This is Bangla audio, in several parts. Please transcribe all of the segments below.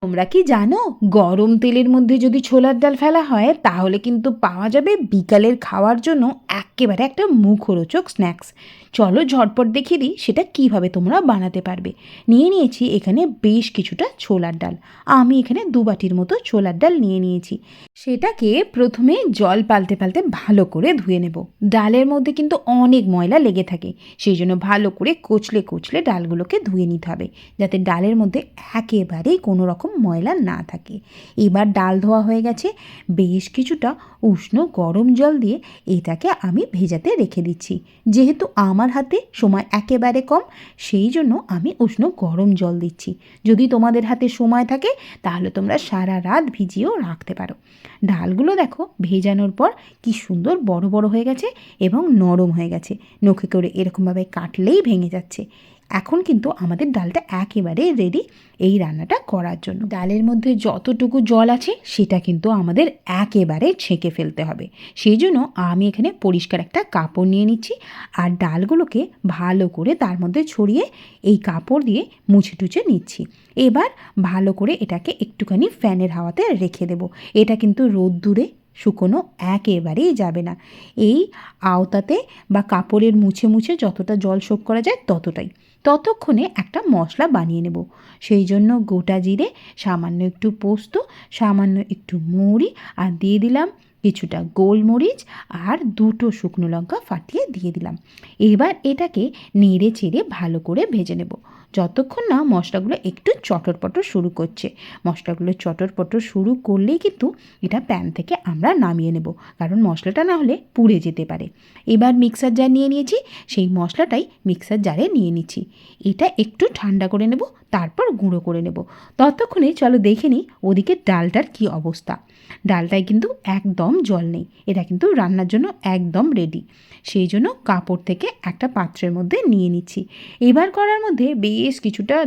তোমরা কি জানো, গরম তেলের মধ্যে যদি ছোলার ডাল ফেলা হয় তাহলে কিন্তু পাওয়া যাবে বিকালের খাওয়ার জন্য একেবারে একটা মুখরোচক স্ন্যাক্স। চলো ঝটপট দেখিয়ে দিই সেটা কিভাবে তোমরা বানাতে পারবে। নিয়ে নিয়েছি এখানে বেশ কিছুটা ছোলার ডাল। আমি এখানে 2 বাটির মতো ছোলার ডাল নিয়ে নিয়েছি। সেটাকে প্রথমে জল পাল্টে পাল্টে ভালো করে ধুয়ে নেব। ডালের মধ্যে কিন্তু অনেক ময়লা লেগে থাকে, সেই জন্য ভালো করে কচলে কচলে ডালগুলোকে ধুয়ে নিতে হবে, যাতে ডালের মধ্যে একেবারেই কোনো রকম ময়লা না থাকে। এবার ডাল ধোয়া হয়ে গেছে, বেশ কিছুটা উষ্ণ গরম জল দিয়ে এটাকে আমি ভেজাতে রেখে দিচ্ছি। যেহেতু আমার হাতে সময় একেবারে কম, সেই জন্য আমি উষ্ণ গরম জল দিচ্ছি। যদি তোমাদের হাতে সময় থাকে তাহলে তোমরা সারা রাত ভিজিয়েও রাখতে পারো। ডালগুলো দেখো ভেজানোর পর কি সুন্দর বড় বড় হয়ে গেছে এবং নরম হয়ে গেছে, নখে করে এরকমভাবে কাটলেই ভেঙে যাচ্ছে। এখন কিন্তু আমাদের ডালটা একেবারে রেডি এই রান্নাটা করার জন্য। ডালের মধ্যে যতটুকু জল আছে সেটা কিন্তু আমাদের একেবারে ছেঁকে ফেলতে হবে। সেই জন্য আমি এখানে পরিষ্কার একটা কাপড় নিয়ে নিচ্ছি আর ডালগুলোকে ভালো করে তার মধ্যে ছড়িয়ে এই কাপড় দিয়ে মুছে টুছে নিচ্ছি। এবার ভালো করে এটাকে একটুখানি ফ্যানের হাওয়াতে রেখে দেব। এটা কিন্তু রোদ্দুরে শুকনো একেবারেই যাবে না। এই আওতাতে বা কাপড়ের মুছে মুছে যতটা জল শোক করা যায় ততক্ষণে একটা মশলা বানিয়ে নেব। সেই জন্য গোটা জিরে, সামান্য একটু পোস্ত, সামান্য একটু মৌরি আর দিয়ে দিলাম কিছুটা গোলমরিচ আর 2টো শুকনো লঙ্কা ফাটিয়ে দিয়ে দিলাম। এবার এটাকে নেড়ে চেড়ে ভালো করে ভেজে নেব যতক্ষণ না মশলাগুলো একটু চটরপটর শুরু করছে। মশলাগুলো চটরপটর শুরু করলেই কিন্তু এটা প্যান থেকে আমরা নামিয়ে নেব, কারণ মশলাটা না হলে পুড়ে যেতে পারে। এবার মিক্সার জার নিয়ে নিয়েছি, সেই মশলাটাই মিক্সার জারে নিয়ে নিচ্ছি। এটা একটু ঠান্ডা করে নেব, তারপর গুঁড়ো করে নেব। ততক্ষণে চলো দেখে নিই ওদিকে ডালটার কি অবস্থা। ডালটায় কিন্তু একদম জল নেই, এটা কিন্তু রান্নার জন্য একদম রেডি। সেই জন্য কাপড় থেকে একটা পাত্রের মধ্যে নিয়ে নিচ্ছি। এবার করার মধ্যে বেশ কিছুটা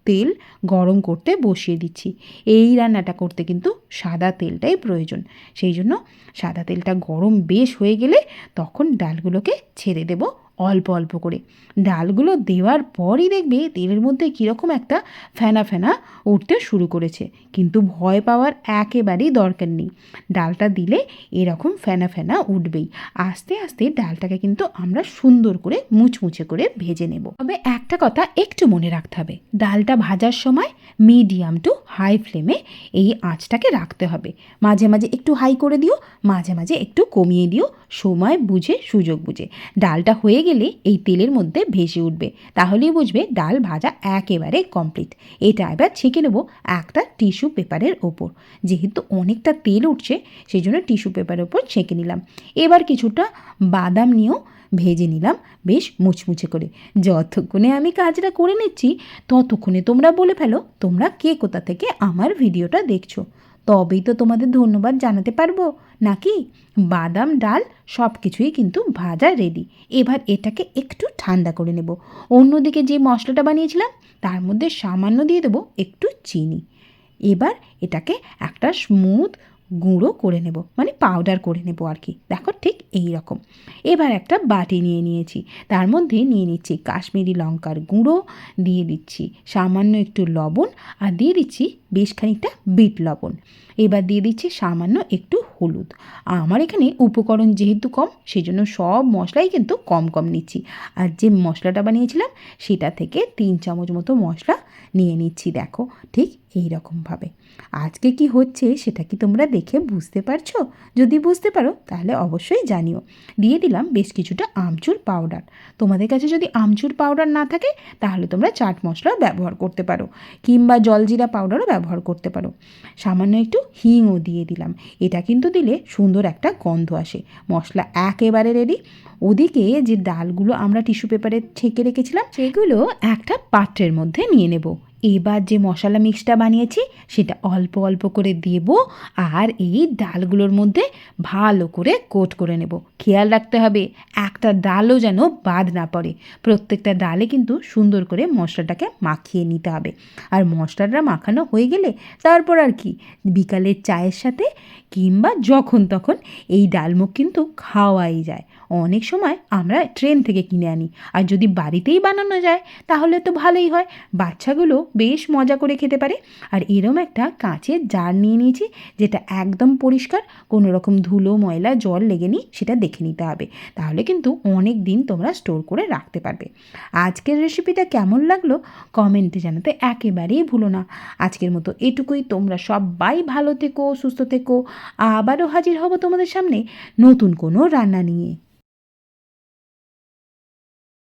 তেল গরম করতে বসিয়ে দিচ্ছি। এই রান্নাটা করতে কিন্তু সাদা তেলটাই প্রয়োজন। সেই জন্য সাদা তেলটা গরম বেশ হয়ে গেলে তখন ডালগুলোকে ছেড়ে দেব অল্প অল্প করে। ডালগুলো দেওয়ার পরই দেখবে তেলের মধ্যে কীরকম একটা ফেনা ফেনা উঠতে শুরু করেছে, কিন্তু ভয় পাওয়ার একেবারেই দরকার নেই। ডালটা দিলে এরকম ফেনা ফেনা উঠবেই। আস্তে আস্তে ডালটাকে কিন্তু আমরা সুন্দর করে মুচমুচে করে ভেজে নেব। তবে একটা কথা একটু মনে রাখতে হবে, ডালটা ভাজার সময় মিডিয়াম টু হাই ফ্লেমে এই আঁচটাকে রাখতে হবে। মাঝে মাঝে একটু হাই করে দিও, মাঝে মাঝে একটু কমিয়ে দিও, সময় বুঝে সুযোগ বুঝে। ডালটা হয়ে গেলে এই তেলের মধ্যে ভেসে উঠবে, তাহলেই বুঝবে ডাল ভাজা একেবারে কমপ্লিট। এটা এবার ছেঁকে নেব একটা টিস্যু পেপারের ওপর। যেহেতু অনেকটা তেল উঠছে সেই জন্য টিস্যু পেপারের ওপর ছেঁকে নিলাম। এবার কিছুটা বাদাম নিয়েও ভেজে নিলাম বেশ মুচমুচে করে। যতক্ষণে আমি কাজটা করে নিচ্ছি ততক্ষণে তোমরা বলে ফেলো তোমরা কে কোথা থেকে আমার ভিডিওটা দেখছো, তবেই তো তোমাদের ধন্যবাদ জানাতে পারবো নাকি। বাদাম ডাল সব কিছুই কিন্তু ভাজা রেডি। এবার এটাকে একটু ঠান্ডা করে নেব। অন্যদিকে যে মশলাটা বানিয়েছিলাম তার মধ্যে সামান্য দিয়ে দেবো একটু চিনি। এবার এটাকে একটা স্মুথ গুঁড়ো করে নেব, মানে পাউডার করে নেব আর কি। দেখো ঠিক এই রকম। এবার একটা বাটি নিয়ে নিয়েছি, তার মধ্যে নিয়ে নিচ্ছি কাশ্মীরি লঙ্কার গুঁড়ো, দিয়ে দিচ্ছি সামান্য একটু লবণ আর দিয়ে দিচ্ছি বেশ খানিকটা বিট লবণ। এবার দিয়ে দিচ্ছি সামান্য একটু হলুদ। আমার এখানে উপকরণ যেহেতু কম সেই জন্য সব মশলাই কিন্তু কম কম নিচ্ছি। আর যে মশলাটা বানিয়েছিলাম সেটা থেকে 3 চামচ মতো মশলা নিয়ে নিচ্ছি। দেখো ঠিক এই রকমভাবে। আজকে কি হচ্ছে সেটা কি তোমরা দেখে বুঝতে পারছো? যদি বুঝতে পারো তাহলে অবশ্যই জানিও। দিয়ে দিলাম বেশ কিছুটা আমচুর পাউডার। তোমাদের কাছে যদি আমচুর পাউডার না থাকে তাহলে তোমরা চাট মশলা ব্যবহার করতে পারো, কিংবা জলজিরা পাউডারও ব্যবহার করতে পারো। সামান্য একটু হিংও দিয়ে দিলাম, এটা কিন্তু দিলে সুন্দর একটা গন্ধ আসে। মশলা একেবারে রেডি। ওদিকে যে ডালগুলো আমরা টিস্যু পেপারে ছেঁকে রেখেছিলাম সেগুলো একটা পাত্রের মধ্যে নিয়ে নেব। এবার যে মশলা মিক্সটা বানিয়েছি সেটা অল্প অল্প করে দেব আর এই ডালগুলোর মধ্যে ভালো করে কোট করে নেব। খেয়াল রাখতে হবে একটা ডালও যেন বাদ না পড়ে। প্রত্যেকটা ডালে কিন্তু সুন্দর করে মশলাটাকে মাখিয়ে নিতে হবে। আর মশলাটা মাখানো হয়ে গেলে তারপর আর কি, বিকালের চায়ের সাথে কিংবা যখন তখন এই ডালমুখ কিন্তু খাওয়াই যায়। অনেক সময় আমরা ট্রেন থেকে কিনে আনি, আর যদি বাড়িতেই বানানো যায় তাহলে তো ভালোই হয়, বাচ্চাগুলো বেশ মজা করে খেতে পারে। আর এরম একটা কাঁচের জার নিয়ে নিয়েছি, যেটা একদম পরিষ্কার, কোনো রকম ধুলো ময়লা জল লেগেনি সেটা দেখে নিতে হবে, তাহলে কিন্তু অনেক দিন তোমরা স্টোর করে রাখতে পারবে। আজকের রেসিপিটা কেমন লাগলো কমেন্টে জানাতে একেবারেই ভুলো না। আজকের মতো এটুকুই, তোমরা সবাই ভালো থেকো, সুস্থ থেকো। আবারও হাজির হব তোমাদের সামনে নতুন কোনো রান্না নিয়ে।